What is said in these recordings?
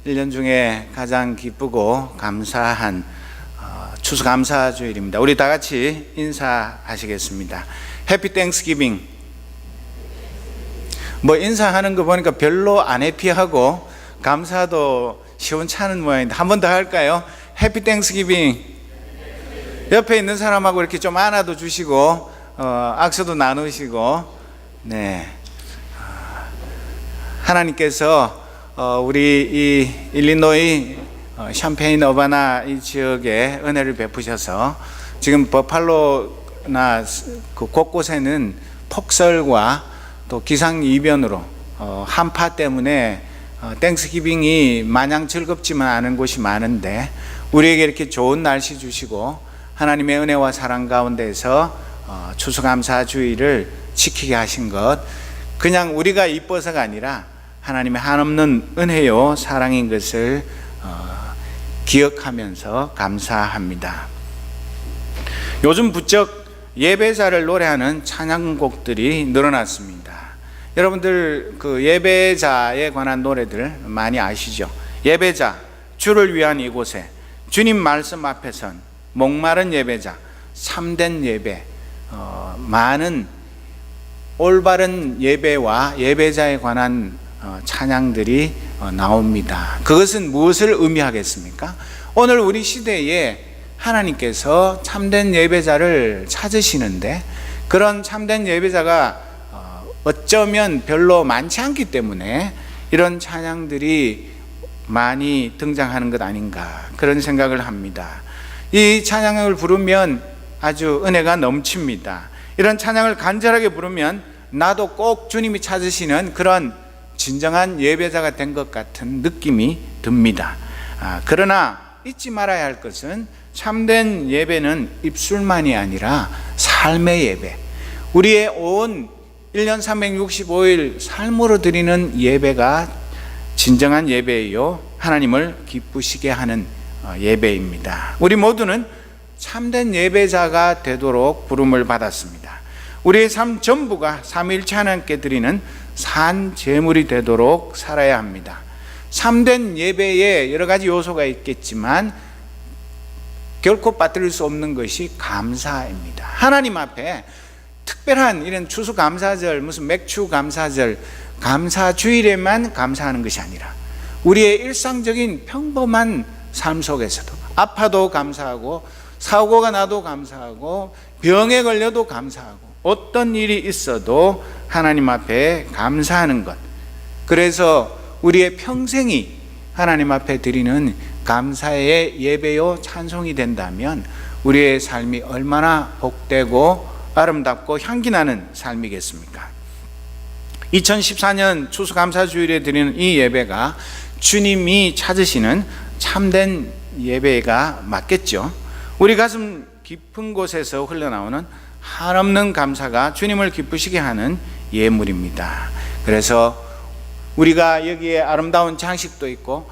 1년 중에 가장 기쁘고 감사한 추수감사주일입니다. 우리 다 같이 인사하시겠습니다. 해피 땡스기빙. 인사하는 거 보니까 별로 안 해피하고 감사도 시원찮은 모양인데 한 번 더 할까요? 해피 땡스기빙. 옆에 있는 사람하고 이렇게 좀 안아도 주시고 악수도 나누시고, 네. 하나님께서 우리 이 일리노이 샴페인 어바나 이 지역에 은혜를 베푸셔서 지금 버팔로나 그 곳곳에는 폭설과 또 기상이변으로 한파 때문에 땡스기빙이 마냥 즐겁지만 않은 곳이 많은데, 우리에게 이렇게 좋은 날씨 주시고 하나님의 은혜와 사랑 가운데서 추수감사주의를 지키게 하신 것, 그냥 우리가 이뻐서가 아니라 하나님의 한없는 은혜요 사랑인 것을 기억하면서 감사합니다. 요즘 부쩍 예배자를 노래하는 찬양곡들이 늘어났습니다. 여러분들 그 예배자에 관한 노래들 많이 아시죠? 예배자, 주를 위한 이곳에, 주님 말씀 앞에 선, 목마른 예배자, 참된 예배, 많은 올바른 예배와 예배자에 관한 찬양들이 나옵니다. 그것은 무엇을 의미하겠습니까? 오늘 우리 시대에 하나님께서 참된 예배자를 찾으시는데, 그런 참된 예배자가 어쩌면 별로 많지 않기 때문에 이런 찬양들이 많이 등장하는 것 아닌가, 그런 생각을 합니다. 이 찬양을 부르면 아주 은혜가 넘칩니다. 이런 찬양을 간절하게 부르면 나도 꼭 주님이 찾으시는 그런 진정한 예배자가 된 것 같은 느낌이 듭니다. 그러나 잊지 말아야 할 것은 참된 예배는 입술만이 아니라 삶의 예배, 우리의 온 1년 365일 삶으로 드리는 예배가 진정한 예배이요 하나님을 기쁘시게 하는 예배입니다. 우리 모두는 참된 예배자가 되도록 부름을 받았습니다. 우리의 삶 전부가 삼위일체 하나님께 드리는 산 제물이 되도록 살아야 합니다. 참된 예배에 여러 가지 요소가 있겠지만 결코 빠뜨릴 수 없는 것이 감사입니다. 하나님 앞에 특별한 이런 추수감사절, 무슨 맥추감사절, 감사주일에만 감사하는 것이 아니라 우리의 일상적인 평범한 삶 속에서도 아파도 감사하고, 사고가 나도 감사하고, 병에 걸려도 감사하고, 어떤 일이 있어도 하나님 앞에 감사하는 것, 그래서 우리의 평생이 하나님 앞에 드리는 감사의 예배요 찬송이 된다면 우리의 삶이 얼마나 복되고 아름답고 향기나는 삶이겠습니까? 2014년 추수감사주일에 드리는 이 예배가 주님이 찾으시는 참된 예배가 맞겠죠? 우리 가슴 깊은 곳에서 흘러나오는 한없는 감사가 주님을 기쁘시게 하는 예물입니다. 그래서 우리가 여기에 아름다운 장식도 있고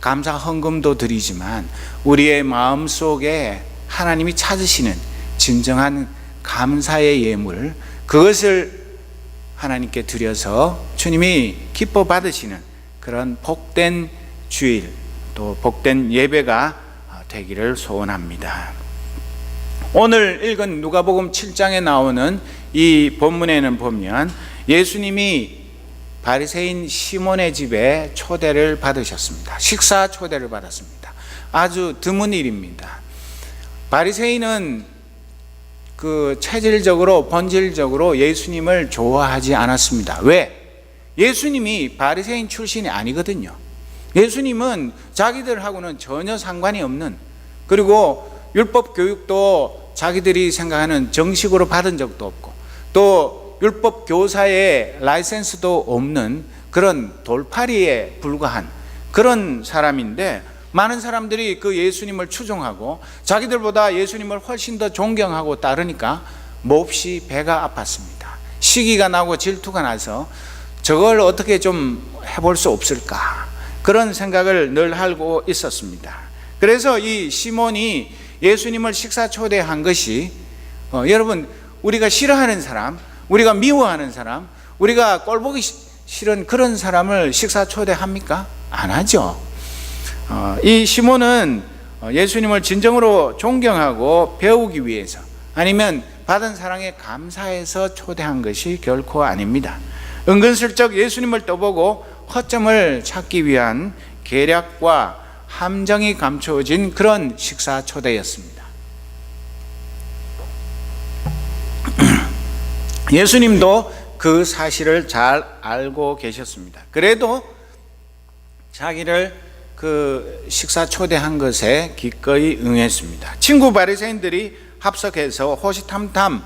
감사 헌금도 드리지만 우리의 마음속에 하나님이 찾으시는 진정한 감사의 예물, 그것을 하나님께 드려서 주님이 기뻐 받으시는 그런 복된 주일, 또 복된 예배가 되기를 소원합니다. 오늘 읽은 누가복음 7장에 나오는 이 본문에는 보면 예수님이 바리새인 시몬의 집에 초대를 받으셨습니다. 식사 초대를 받았습니다. 아주 드문 일입니다. 바리새인은 체질적으로 본질적으로 예수님을 좋아하지 않았습니다. 왜? 예수님이 바리새인 출신이 아니거든요. 예수님은 자기들하고는 전혀 상관이 없는, 그리고 율법 교육도 자기들이 생각하는 정식으로 받은 적도 없고, 또 율법 교사의 라이센스도 없는 그런 돌팔이에 불과한 그런 사람인데, 많은 사람들이 그 예수님을 추종하고 자기들보다 예수님을 훨씬 더 존경하고 따르니까 몹시 배가 아팠습니다. 시기가 나고 질투가 나서 저걸 어떻게 좀 해볼 수 없을까, 그런 생각을 늘 하고 있었습니다. 그래서 이 시몬이 예수님을 식사 초대한 것이 여러분, 우리가 싫어하는 사람, 우리가 미워하는 사람, 우리가 꼴보기 싫은 그런 사람을 식사 초대합니까? 안 하죠. 이 시몬은 예수님을 진정으로 존경하고 배우기 위해서 아니면 받은 사랑에 감사해서 초대한 것이 결코 아닙니다. 은근슬쩍 예수님을 떠보고 허점을 찾기 위한 계략과 함정이 감추어진 그런 식사 초대였습니다. 예수님도 그 사실을 잘 알고 계셨습니다. 그래도 자기를 그 식사 초대한 것에 기꺼이 응했습니다. 친구 바리새인들이 합석해서 호시탐탐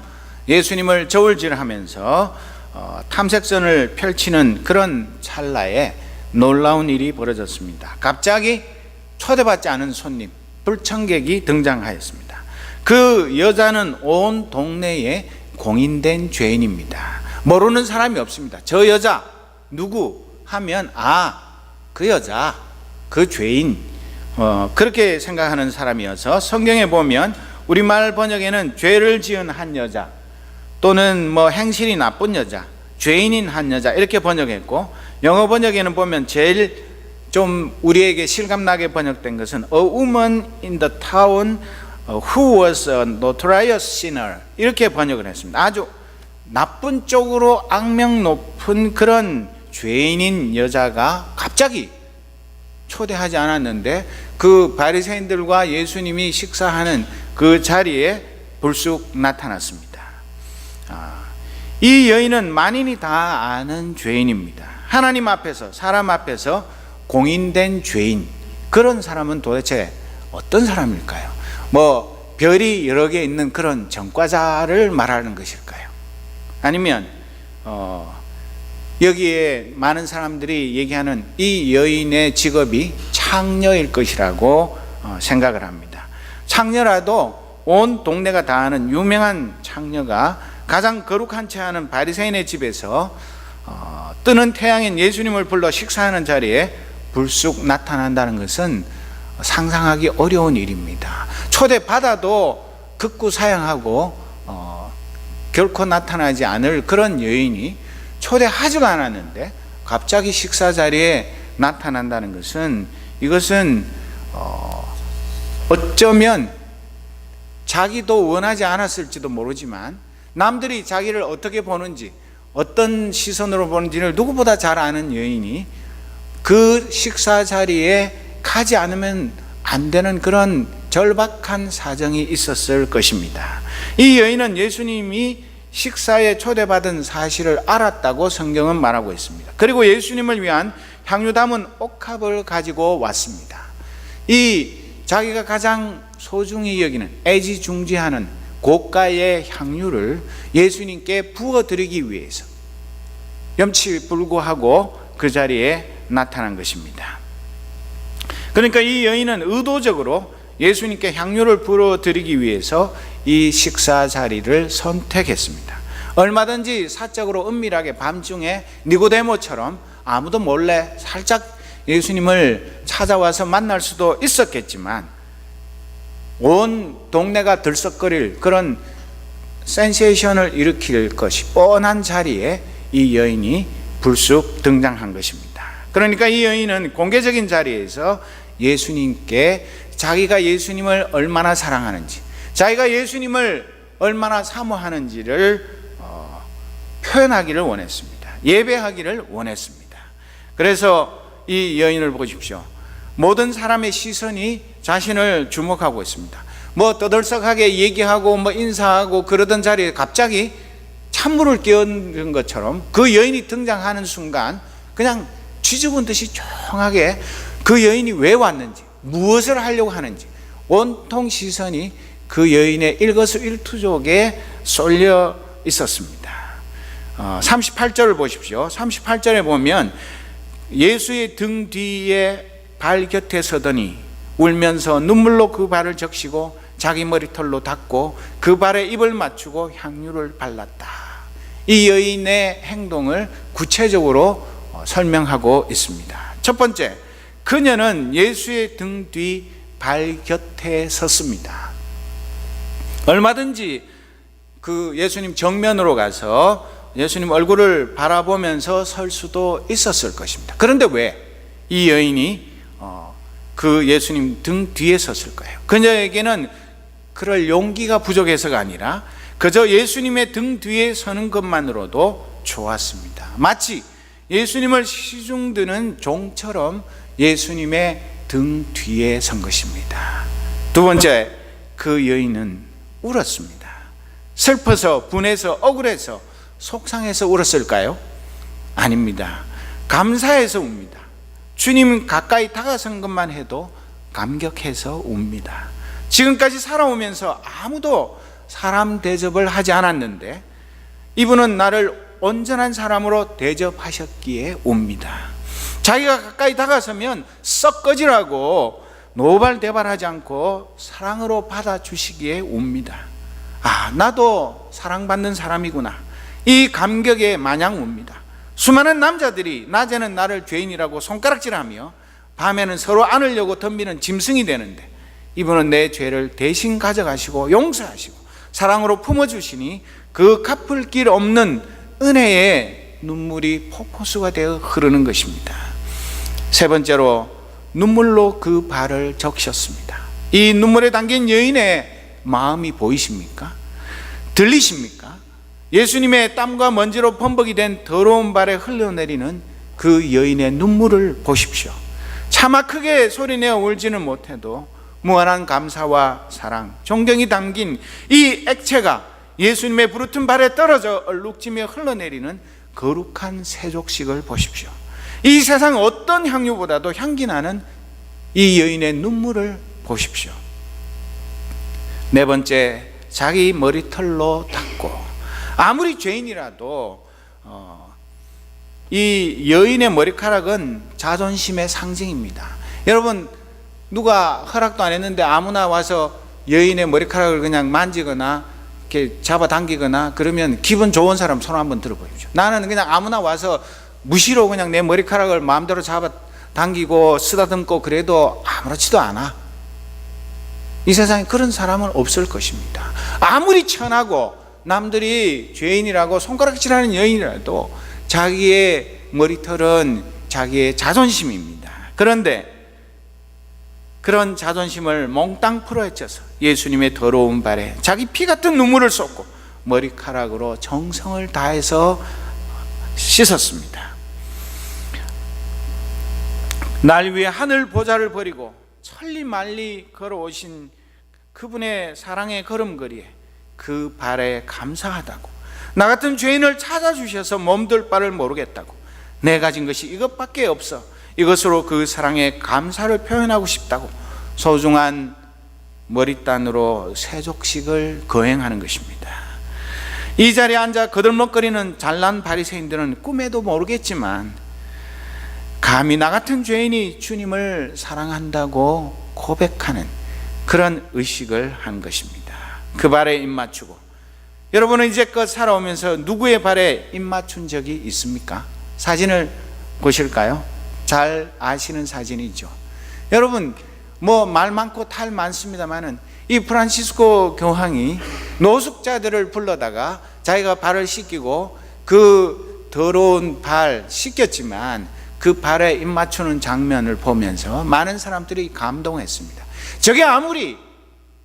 예수님을 저울질하면서 탐색전을 펼치는 그런 찰나에 놀라운 일이 벌어졌습니다. 갑자기 초대받지 않은 손님, 불청객이 등장하였습니다. 그 여자는 온 동네에 공인된 죄인입니다. 모르는 사람이 없습니다. 저 여자 누구 하면 그 여자, 그 죄인, 그렇게 생각하는 사람이어서 성경에 보면 우리말 번역에는 죄를 지은 한 여자 또는 행실이 나쁜 여자, 죄인인 한 여자 이렇게 번역했고, 영어 번역에는 보면 제일 좀 우리에게 실감나게 번역된 것은 A woman in the town who was a notorious sinner 이렇게 번역을 했습니다. 아주 나쁜 쪽으로 악명 높은 그런 죄인인 여자가 갑자기 초대하지 않았는데 그 바리새인들과 예수님이 식사하는 그 자리에 불쑥 나타났습니다. 이 여인은 만인이 다 아는 죄인입니다. 하나님 앞에서, 사람 앞에서 공인된 죄인, 그런 사람은 도대체 어떤 사람일까요? 별이 여러 개 있는 그런 전과자를 말하는 것일까요? 아니면 여기에 많은 사람들이 얘기하는 이 여인의 직업이 창녀일 것이라고 생각을 합니다. 창녀라도 온 동네가 다 아는 유명한 창녀가 가장 거룩한 채 하는 바리새인의 집에서 뜨는 태양인 예수님을 불러 식사하는 자리에 불쑥 나타난다는 것은 상상하기 어려운 일입니다. 초대받아도 극구 사양하고 결코 나타나지 않을 그런 여인이 초대하지도 않았는데 갑자기 식사 자리에 나타난다는 것은, 이것은 어쩌면 자기도 원하지 않았을지도 모르지만 남들이 자기를 어떻게 보는지, 어떤 시선으로 보는지를 누구보다 잘 아는 여인이 그 식사 자리에 가지 않으면 안 되는 그런 절박한 사정이 있었을 것입니다. 이 여인은 예수님이 식사에 초대받은 사실을 알았다고 성경은 말하고 있습니다. 그리고 예수님을 위한 향유 담은 옥합을 가지고 왔습니다. 이 자기가 가장 소중히 여기는, 애지중지하는 고가의 향유를 예수님께 부어드리기 위해서 염치불구하고 그 자리에 나타난 것입니다. 그러니까 이 여인은 의도적으로 예수님께 향유를 부어드리기 위해서 이 식사 자리를 선택했습니다. 얼마든지 사적으로 은밀하게 밤중에 니고데모처럼 아무도 몰래 살짝 예수님을 찾아와서 만날 수도 있었겠지만, 온 동네가 들썩거릴 그런 센세이션을 일으킬 것이 뻔한 자리에 이 여인이 불쑥 등장한 것입니다. 그러니까 이 여인은 공개적인 자리에서 예수님께 자기가 예수님을 얼마나 사랑하는지, 자기가 예수님을 얼마나 사모하는지를 표현하기를 원했습니다. 예배하기를 원했습니다. 그래서 이 여인을 보십시오. 모든 사람의 시선이 자신을 주목하고 있습니다. 떠들썩하게 얘기하고 인사하고 그러던 자리에 갑자기 찬물을 끼얹은 것처럼 그 여인이 등장하는 순간 그냥 쥐죽은 듯이 조용하게 그 여인이 왜 왔는지, 무엇을 하려고 하는지 온통 시선이 그 여인의 일거수일투족에 쏠려 있었습니다. 38절을 보십시오. 38절에 보면 예수의 등 뒤에 발 곁에 서더니 울면서 눈물로 그 발을 적시고 자기 머리털로 닦고 그 발에 입을 맞추고 향유를 발랐다. 이 여인의 행동을 구체적으로 설명하고 있습니다. 첫 번째, 그녀는 예수의 등 뒤 발 곁에 섰습니다. 얼마든지 그 예수님 정면으로 가서 예수님 얼굴을 바라보면서 설 수도 있었을 것입니다. 그런데 왜 이 여인이 그 예수님 등 뒤에 섰을 거예요. 그녀에게는 그럴 용기가 부족해서가 아니라 그저 예수님의 등 뒤에 서는 것만으로도 좋았습니다. 마치 예수님을 시중드는 종처럼 예수님의 등 뒤에 선 것입니다. 두 번째, 그 여인은 울었습니다. 슬퍼서, 분해서, 억울해서, 속상해서 울었을까요? 아닙니다. 감사해서 웁니다. 주님 가까이 다가선 것만 해도 감격해서 웁니다. 지금까지 살아오면서 아무도 사람 대접을 하지 않았는데 이분은 나를 온전한 사람으로 대접하셨기에 웁니다. 자기가 가까이 다가서면 썩 꺼지라고 노발대발하지 않고 사랑으로 받아주시기에 웁니다. 아, 나도 사랑받는 사람이구나. 이 감격에 마냥 웁니다. 수많은 남자들이 낮에는 나를 죄인이라고 손가락질하며 밤에는 서로 안으려고 덤비는 짐승이 되는데 이분은 내 죄를 대신 가져가시고 용서하시고 사랑으로 품어주시니 그 갚을 길 없는 은혜의 눈물이 폭포수가 되어 흐르는 것입니다. 세 번째로 눈물로 그 발을 적셨습니다. 이 눈물에 담긴 여인의 마음이 보이십니까? 들리십니까? 예수님의 땀과 먼지로 범벅이 된 더러운 발에 흘러내리는 그 여인의 눈물을 보십시오. 차마 크게 소리내어 울지는 못해도 무한한 감사와 사랑, 존경이 담긴 이 액체가 예수님의 부르튼 발에 떨어져 얼룩지며 흘러내리는 거룩한 세족식을 보십시오. 이 세상 어떤 향유보다도 향기 나는 이 여인의 눈물을 보십시오. 네 번째, 자기 머리털로 닦고, 아무리 죄인이라도 이 여인의 머리카락은 자존심의 상징입니다. 여러분, 누가 허락도 안 했는데 아무나 와서 여인의 머리카락을 그냥 만지거나 이렇게 잡아당기거나 그러면 기분 좋은 사람 손 한번 들어보십시오. 나는 그냥 아무나 와서 무시로 그냥 내 머리카락을 마음대로 잡아당기고 쓰다듬고 그래도 아무렇지도 않아. 이 세상에 그런 사람은 없을 것입니다. 아무리 천하고 남들이 죄인이라고 손가락질하는 여인이라도 자기의 머리털은 자기의 자존심입니다. 그런데 그런 자존심을 몽땅 풀어헤쳐서 예수님의 더러운 발에 자기 피 같은 눈물을 쏟고 머리카락으로 정성을 다해서 씻었습니다. 날 위해 하늘 보좌를 버리고 천리만리 걸어오신 그분의 사랑의 걸음걸이에 그 발에 감사하다고, 나 같은 죄인을 찾아주셔서 몸둘 바를 모르겠다고, 내 가진 것이 이것밖에 없어 이것으로 그 사랑에 감사를 표현하고 싶다고 소중한 머리단으로 세족식을 거행하는 것입니다. 이 자리에 앉아 거들먹거리는 잘난 바리새인들은 꿈에도 모르겠지만 감히 나 같은 죄인이 주님을 사랑한다고 고백하는 그런 의식을 한 것입니다. 그 발에 입 맞추고, 여러분은 이제껏 살아오면서 누구의 발에 입 맞춘 적이 있습니까? 사진을 보실까요? 잘 아시는 사진이죠. 여러분, 뭐 말 많고 탈 많습니다만은 이 프란시스코 교황이 노숙자들을 불러다가 자기가 발을 씻기고 그 더러운 발 씻겼지만 그 발에 입 맞추는 장면을 보면서 많은 사람들이 감동했습니다. 저게 아무리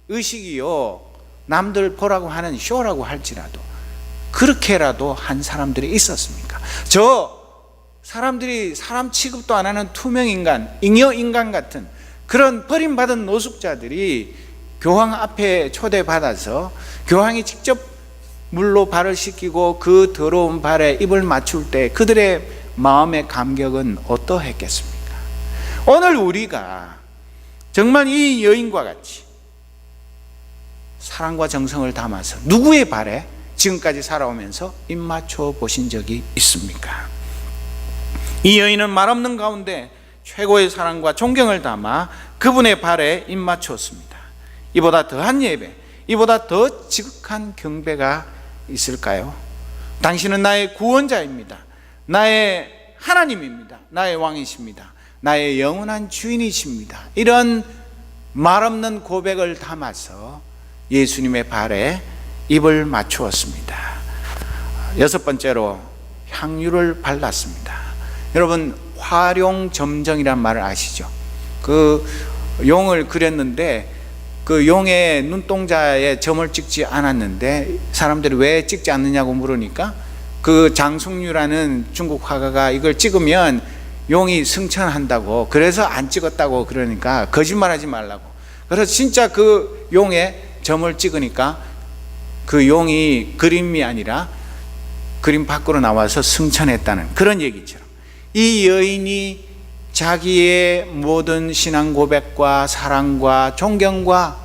의식이요 남들 보라고 하는 쇼라고 할지라도 그렇게라도 한 사람들이 있었습니까? 저 사람들이 사람 취급도 안 하는 투명인간, 잉여인간 같은 그런 버림받은 노숙자들이 교황 앞에 초대받아서 교황이 직접 물로 발을 씻기고 그 더러운 발에 입을 맞출 때 그들의 마음의 감격은 어떠했겠습니까? 오늘 우리가 정말 이 여인과 같이 사랑과 정성을 담아서 누구의 발에 지금까지 살아오면서 입 맞춰 보신 적이 있습니까? 이 여인은 말없는 가운데 최고의 사랑과 존경을 담아 그분의 발에 입 맞추었습니다. 이보다 더한 예배, 이보다 더 지극한 경배가 있을까요? 당신은 나의 구원자입니다. 나의 하나님입니다. 나의 왕이십니다. 나의 영원한 주인이십니다. 이런 말없는 고백을 담아서 예수님의 발에 입을 맞추었습니다. 여섯 번째로 향유를 발랐습니다. 여러분, 화룡점정이란 말을 아시죠? 그 용을 그렸는데 그 용의 눈동자에 점을 찍지 않았는데 사람들이 왜 찍지 않느냐고 물으니까 그 장숙류라는 중국 화가가 이걸 찍으면 용이 승천한다고, 그래서 안 찍었다고 그러니까 거짓말하지 말라고. 그래서 진짜 그 용에 점을 찍으니까 그 용이 그림이 아니라 그림 밖으로 나와서 승천했다는 그런 얘기처럼, 이 여인이 자기의 모든 신앙 고백과 사랑과 존경과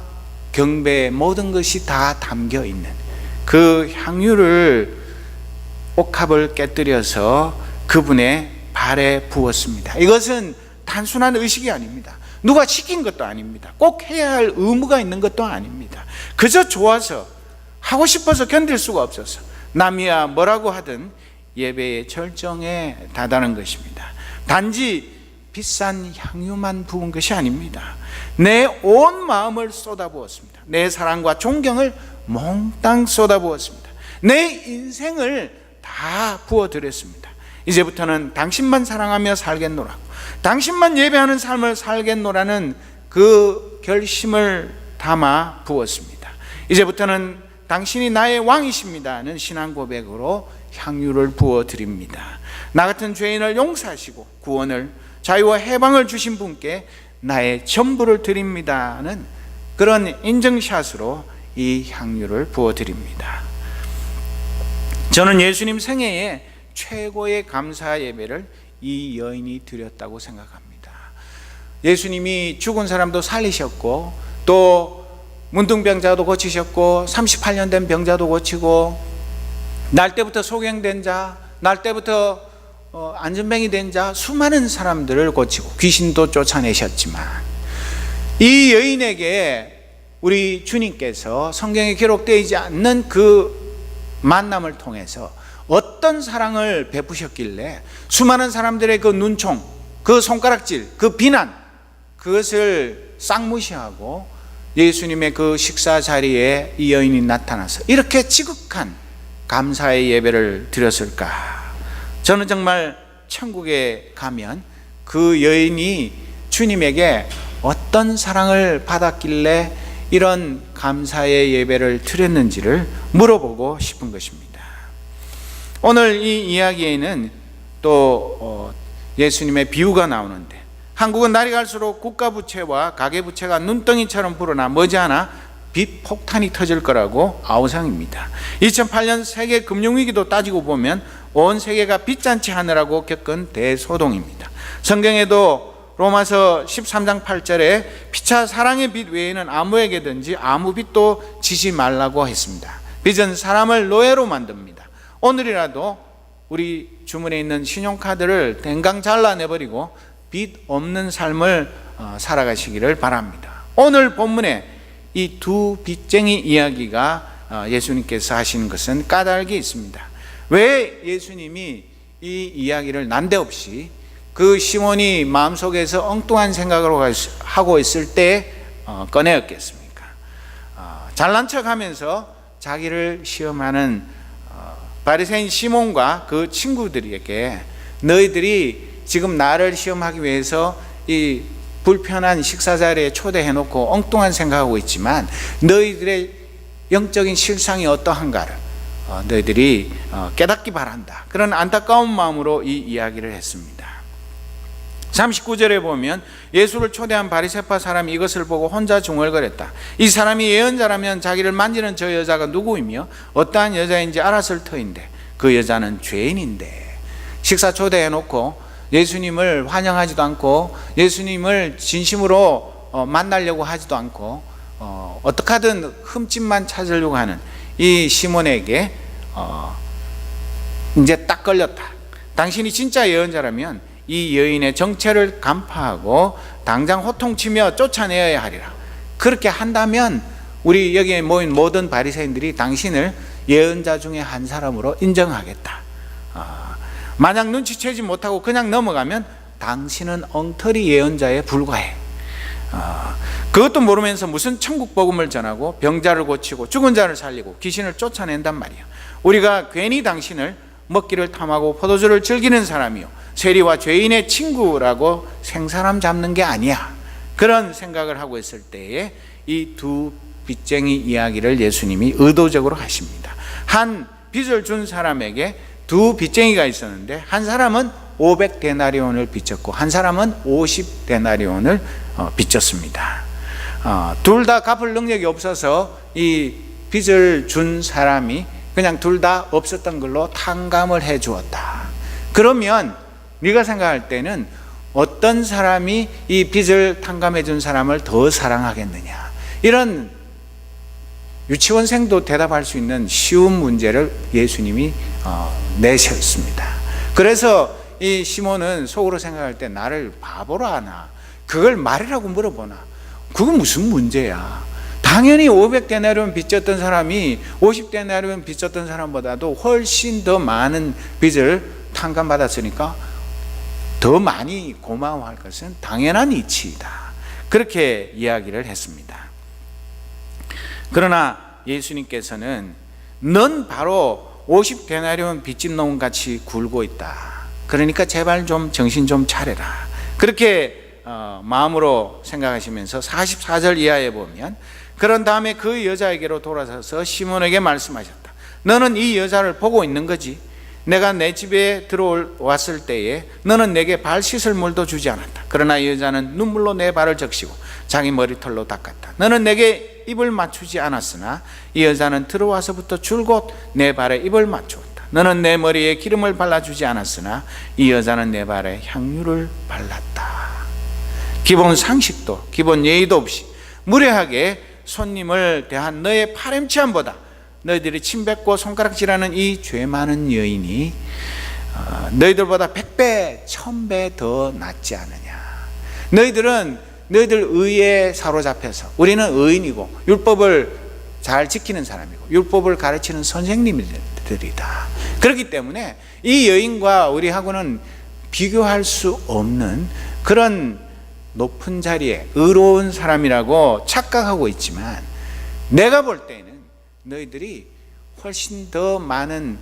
경배의 모든 것이 다 담겨 있는 그 향유를, 옥합을 깨뜨려서 그분의 발에 부었습니다. 이것은 단순한 의식이 아닙니다. 누가 시킨 것도 아닙니다. 꼭 해야 할 의무가 있는 것도 아닙니다. 그저 좋아서, 하고 싶어서, 견딜 수가 없어서, 남이야 뭐라고 하든 예배의 절정에 다다른 것입니다. 단지 비싼 향유만 부은 것이 아닙니다. 내 온 마음을 쏟아부었습니다. 내 사랑과 존경을 몽땅 쏟아부었습니다. 내 인생을 다 부어드렸습니다. 이제부터는 당신만 사랑하며 살겠노라고, 당신만 예배하는 삶을 살겠노라는 그 결심을 담아 부었습니다. 이제부터는 당신이 나의 왕이십니다는 신앙 고백으로 향유를 부어드립니다. 나 같은 죄인을 용서하시고 구원을, 자유와 해방을 주신 분께 나의 전부를 드립니다는 그런 인증샷으로 이 향유를 부어드립니다. 저는 예수님 생애에 최고의 감사 예배를 이 여인이 드렸다고 생각합니다. 예수님이 죽은 사람도 살리셨고, 또 문둥병자도 고치셨고, 38년 된 병자도 고치고, 날 때부터 소경된 자, 날 때부터 안전뱅이 된 자, 수많은 사람들을 고치고 귀신도 쫓아내셨지만, 이 여인에게 우리 주님께서 성경에 기록되지 않는 그 만남을 통해서 어떤 사랑을 베푸셨길래 수많은 사람들의 그 눈총, 그 손가락질, 그 비난, 그것을 싹무시하고 예수님의 그 식사 자리에 이 여인이 나타나서 이렇게 지극한 감사의 예배를 드렸을까? 저는 정말 천국에 가면 그 여인이 주님에게 어떤 사랑을 받았길래 이런 감사의 예배를 드렸는지를 물어보고 싶은 것입니다. 오늘 이 이야기에는 또 예수님의 비유가 나오는데, 한국은 날이 갈수록 국가부채와 가계부채가 눈덩이처럼 불어나 머지않아 빚 폭탄이 터질 거라고 아우성입니다. 2008년 세계 금융위기도 따지고 보면 온 세계가 빚잔치 하느라고 겪은 대소동입니다. 성경에도 로마서 13장 8절에 피차 사랑의 빚 외에는 아무에게든지 아무 빚도 지지 말라고 했습니다. 빚은 사람을 노예로 만듭니다. 오늘이라도 우리 주머니에 있는 신용카드를 댕강 잘라내버리고 빚 없는 삶을 살아가시기를 바랍니다. 오늘 본문에 이 두 빚쟁이 이야기가 예수님께서 하시는 것은 까닭이 있습니다. 왜 예수님이 이 이야기를 난데없이 그 시몬이 마음속에서 엉뚱한 생각을 하고 있을 때 꺼내었겠습니까? 잘난 척하면서 자기를 시험하는 바리새인 시몬과 그 친구들에게, 너희들이 지금 나를 시험하기 위해서 이 불편한 식사 자리에 초대해놓고 엉뚱한 생각하고 있지만 너희들의 영적인 실상이 어떠한가를 너희들이 깨닫기 바란다. 그런 안타까운 마음으로 이 이야기를 했습니다. 39절에 보면 예수를 초대한 바리새파 사람이 이것을 보고 혼자 중얼거렸다. 이 사람이 예언자라면 자기를 만지는 저 여자가 누구이며 어떠한 여자인지 알았을 터인데 그 여자는 죄인인데. 식사 초대해놓고 예수님을 환영하지도 않고 예수님을 진심으로 만나려고 하지도 않고 어떻게 하든 흠집만 찾으려고 하는 이 시몬에게 이제 딱 걸렸다. 당신이 진짜 예언자라면 이 여인의 정체를 간파하고 당장 호통치며 쫓아내어야 하리라. 그렇게 한다면 우리 여기에 모인 모든 바리새인들이 당신을 예언자 중에 한 사람으로 인정하겠다. 만약 눈치채지 못하고 그냥 넘어가면 당신은 엉터리 예언자에 불과해. 그것도 모르면서 무슨 천국 복음을 전하고 병자를 고치고 죽은 자를 살리고 귀신을 쫓아낸단 말이야. 우리가 괜히 당신을 먹기를 탐하고 포도주를 즐기는 사람이요 세리와 죄인의 친구라고 생사람 잡는 게 아니야. 그런 생각을 하고 있을 때에 이 두 빚쟁이 이야기를 예수님이 의도적으로 하십니다. 한 빚을 준 사람에게 두 빚쟁이가 있었는데 한 사람은 500데나리온을 빚졌고 한 사람은 50데나리온을 빚졌습니다. 둘 다 갚을 능력이 없어서 이 빚을 준 사람이 그냥 둘 다 없었던 걸로 탕감을 해 주었다. 그러면 네가 생각할 때는 어떤 사람이 이 빚을 탕감해 준 사람을 더 사랑하겠느냐? 이런 유치원생도 대답할 수 있는 쉬운 문제를 예수님이 내셨습니다. 그래서 이 시몬은 속으로 생각할 때 나를 바보로 하나? 그걸 말이라고 물어보나? 그건 무슨 문제야? 당연히 500데나리온 빚졌던 사람이 50데나리온 빚졌던 사람보다도 훨씬 더 많은 빚을 탕감받았으니까 더 많이 고마워할 것은 당연한 이치이다. 그렇게 이야기를 했습니다. 그러나 예수님께서는 넌 바로 50데나리온 빚진 놈 같이 굴고 있다. 그러니까 제발 좀 정신 좀 차려라. 그렇게 마음으로 생각하시면서 44절 이하에 보면 그런 다음에 그 여자에게로 돌아서서 시몬에게 말씀하셨다. 너는 이 여자를 보고 있는 거지. 내가 내 집에 들어왔을 때에 너는 내게 발 씻을 물도 주지 않았다. 그러나 이 여자는 눈물로 내 발을 적시고 자기 머리털로 닦았다. 너는 내게 입을 맞추지 않았으나 이 여자는 들어와서부터 줄곧 내 발에 입을 맞추었다. 너는 내 머리에 기름을 발라주지 않았으나 이 여자는 내 발에 향유를 발랐다. 기본 상식도 기본 예의도 없이 무례하게 손님을 대한 너의 파렴치함보다 너희들이 침뱉고 손가락질하는 이 죄 많은 여인이 너희들보다 100배 1000배 더 낫지 않느냐. 너희들은 너희들 의에 사로잡혀서 우리는 의인이고 율법을 잘 지키는 사람이고 율법을 가르치는 선생님들이다. 그렇기 때문에 이 여인과 우리하고는 비교할 수 없는 그런 높은 자리에 의로운 사람이라고 착각하고 있지만 내가 볼 때는 너희들이 훨씬 더 많은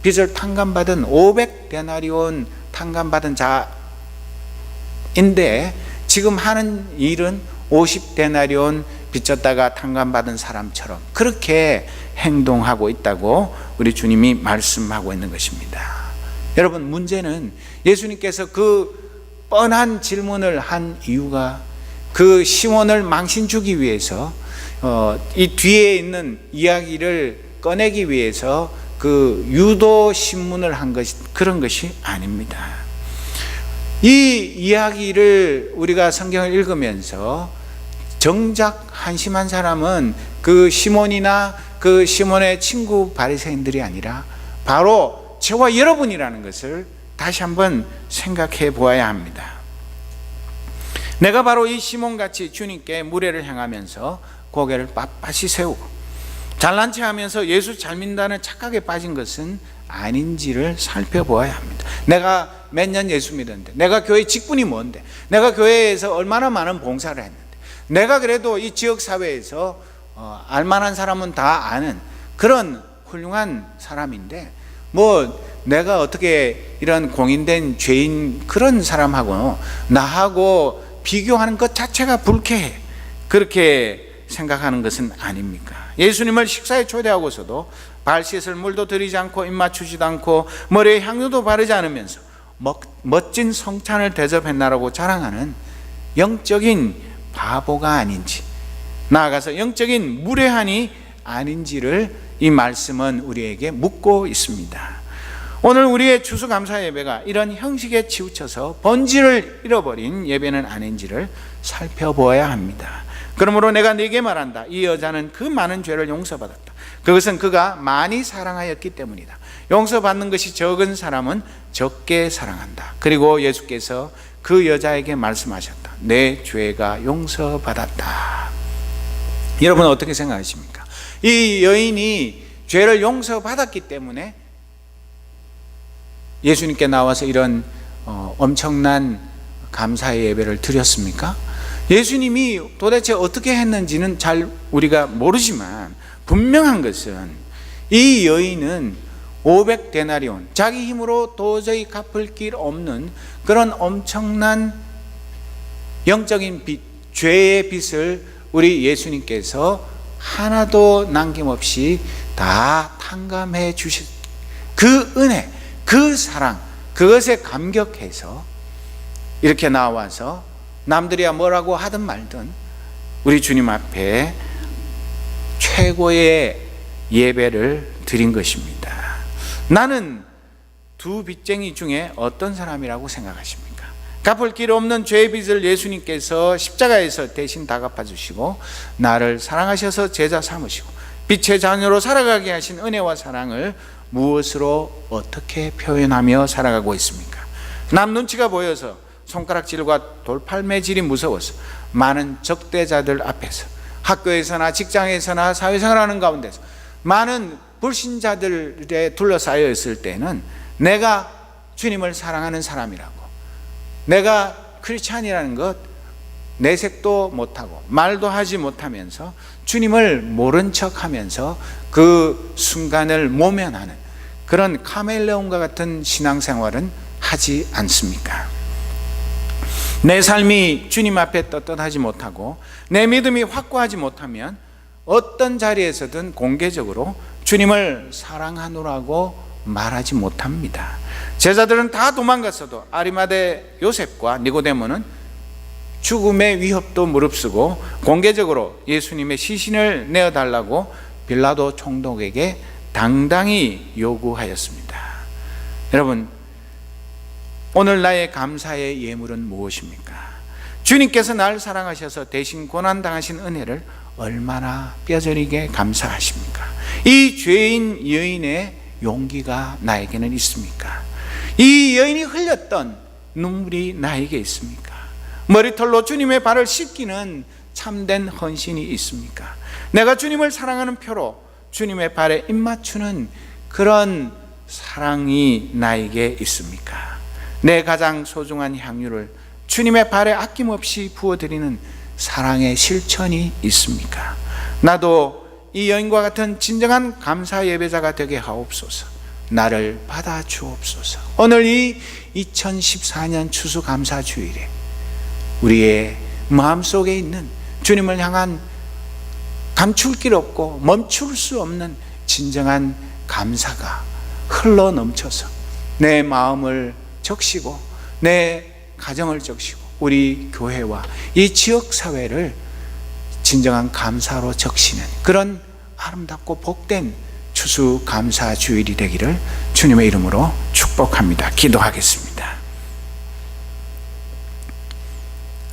빚을 탕감받은 500데나리온 탕감받은 자인데 지금 하는 일은 50데나리온 빚졌다가 탕감받은 사람처럼 그렇게 행동하고 있다고 우리 주님이 말씀하고 있는 것입니다. 여러분, 문제는 예수님께서 그 뻔한 질문을 한 이유가 그 시몬을 망신 주기 위해서 이 뒤에 있는 이야기를 꺼내기 위해서 그 유도 신문을 한 것이 그런 것이 아닙니다. 이 이야기를 우리가 성경을 읽으면서 정작 한심한 사람은 그 시몬이나 그 시몬의 친구 바리새인들이 아니라 바로 저와 여러분이라는 것을 다시 한번 생각해 보아야 합니다. 내가 바로 이 시몬같이 주님께 무례를 행하면서 고개를 빳빳이 세우고 잘난 체 하면서 예수 잘 믿는다는 착각에 빠진 것은 아닌지를 살펴보아야 합니다. 내가 몇 년 예수 믿었는데, 내가 교회 직분이 뭔데, 내가 교회에서 얼마나 많은 봉사를 했는데, 내가 그래도 이 지역사회에서 알만한 사람은 다 아는 그런 훌륭한 사람인데 내가 어떻게 이런 공인된 죄인 그런 사람하고 나하고 비교하는 것 자체가 불쾌해. 그렇게 생각하는 것은 아닙니까? 예수님을 식사에 초대하고서도 발 씻을 물도 드리지 않고 입 맞추지도 않고 머리에 향유도 바르지 않으면서 멋진 성찬을 대접했나라고 자랑하는 영적인 바보가 아닌지, 나아가서 영적인 무례한이 아닌지를 이 말씀은 우리에게 묻고 있습니다. 오늘 우리의 추수감사 예배가 이런 형식에 치우쳐서 본질을 잃어버린 예배는 아닌지를 살펴보아야 합니다. 그러므로 내가 네게 말한다. 이 여자는 그 많은 죄를 용서받았다. 그것은 그가 많이 사랑하였기 때문이다. 용서받는 것이 적은 사람은 적게 사랑한다. 그리고 예수께서 그 여자에게 말씀하셨다. 내 죄가 용서받았다. 여러분 어떻게 생각하십니까? 이 여인이 죄를 용서받았기 때문에 예수님께 나와서 이런 엄청난 감사의 예배를 드렸습니까? 예수님이 도대체 어떻게 했는지는 잘 우리가 모르지만 분명한 것은 이 여인은 500데나리온, 자기 힘으로 도저히 갚을 길 없는 그런 엄청난 영적인 빚, 죄의 빚을 우리 예수님께서 하나도 남김없이 다 탕감해 주신 그 은혜, 그 사랑, 그것에 감격해서 이렇게 나와서 남들이야 뭐라고 하든 말든 우리 주님 앞에 최고의 예배를 드린 것입니다. 나는 두 빚쟁이 중에 어떤 사람이라고 생각하십니까? 갚을 길 없는 죄의 빚을 예수님께서 십자가에서 대신 다 갚아주시고 나를 사랑하셔서 제자 삼으시고 빛의 자녀로 살아가게 하신 은혜와 사랑을 무엇으로 어떻게 표현하며 살아가고 있습니까? 남 눈치가 보여서 손가락질과 돌팔매질이 무서워서 많은 적대자들 앞에서 학교에서나 직장에서나 사회생활하는 가운데서 많은 불신자들에 둘러싸여 있을 때는 내가 주님을 사랑하는 사람이라고, 내가 크리스찬이라는 것 내색도 못하고 말도 하지 못하면서 주님을 모른 척하면서 그 순간을 모면하는 그런 카멜레온과 같은 신앙생활은 하지 않습니까? 내 삶이 주님 앞에 떳떳하지 못하고 내 믿음이 확고하지 못하면 어떤 자리에서든 공개적으로 주님을 사랑하노라고 말하지 못합니다. 제자들은 다 도망갔어도 아리마대 요셉과 니고데모는 죽음의 위협도 무릅쓰고 공개적으로 예수님의 시신을 내어달라고 빌라도 총독에게 당당히 요구하였습니다. 여러분, 오늘 나의 감사의 예물은 무엇입니까? 주님께서 나를 사랑하셔서 대신 고난당하신 은혜를 얼마나 뼈저리게 감사하십니까? 이 죄인 여인의 용기가 나에게는 있습니까? 이 여인이 흘렸던 눈물이 나에게 있습니까? 머리털로 주님의 발을 씻기는 참된 헌신이 있습니까? 내가 주님을 사랑하는 표로 주님의 발에 입맞추는 그런 사랑이 나에게 있습니까? 내 가장 소중한 향유를 주님의 발에 아낌없이 부어드리는 사랑의 실천이 있습니까? 나도 이 여인과 같은 진정한 감사 예배자가 되게 하옵소서. 나를 받아 주옵소서. 오늘 이 2014년 추수감사주일에 우리의 마음속에 있는 주님을 향한 감출 길 없고 멈출 수 없는 진정한 감사가 흘러 넘쳐서 내 마음을 적시고 내 가정을 적시고 우리 교회와 이 지역사회를 진정한 감사로 적시는 그런 아름답고 복된 추수감사주일이 되기를 주님의 이름으로 축복합니다. 기도하겠습니다.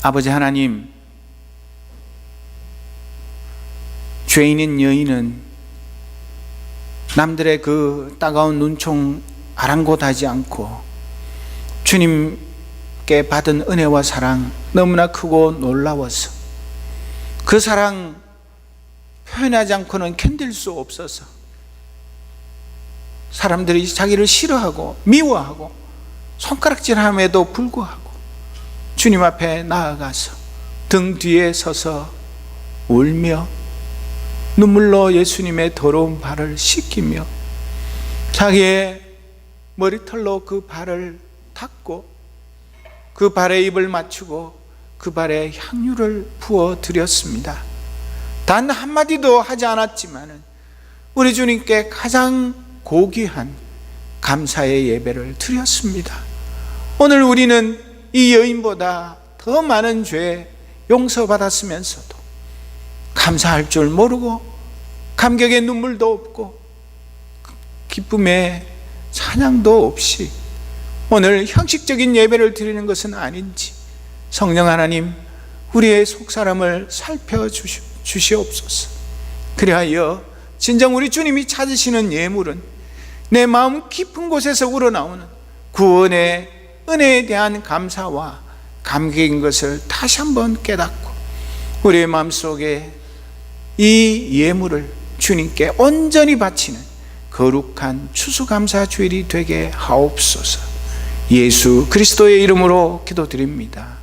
아버지 하나님, 죄인인 여인은 남들의 그 따가운 눈총 아랑곳하지 않고 주님께 받은 은혜와 사랑 너무나 크고 놀라워서 그 사랑 표현하지 않고는 견딜 수 없어서 사람들이 자기를 싫어하고 미워하고 손가락질함에도 불구하고 주님 앞에 나아가서 등 뒤에 서서 울며 눈물로 예수님의 더러운 발을 씻기며 자기의 머리털로 그 발을 닦고 그 발에 입을 맞추고 그 발에 향유를 부어 드렸습니다. 단 한마디도 하지 않았지만 우리 주님께 가장 고귀한 감사의 예배를 드렸습니다. 오늘 우리는 이 여인보다 더 많은 죄 용서받았으면서도 감사할 줄 모르고 감격의 눈물도 없고 기쁨의 찬양도 없이 오늘 형식적인 예배를 드리는 것은 아닌지 성령 하나님 우리의 속사람을 살펴주시옵소서. 그리하여 진정 우리 주님이 찾으시는 예물은 내 마음 깊은 곳에서 우러나오는 구원의 은혜에 대한 감사와 감격인 것을 다시 한번 깨닫고 우리의 마음속에 이 예물을 주님께 온전히 바치는 거룩한 추수감사주일이 되게 하옵소서. 예수 그리스도의 이름으로 기도드립니다.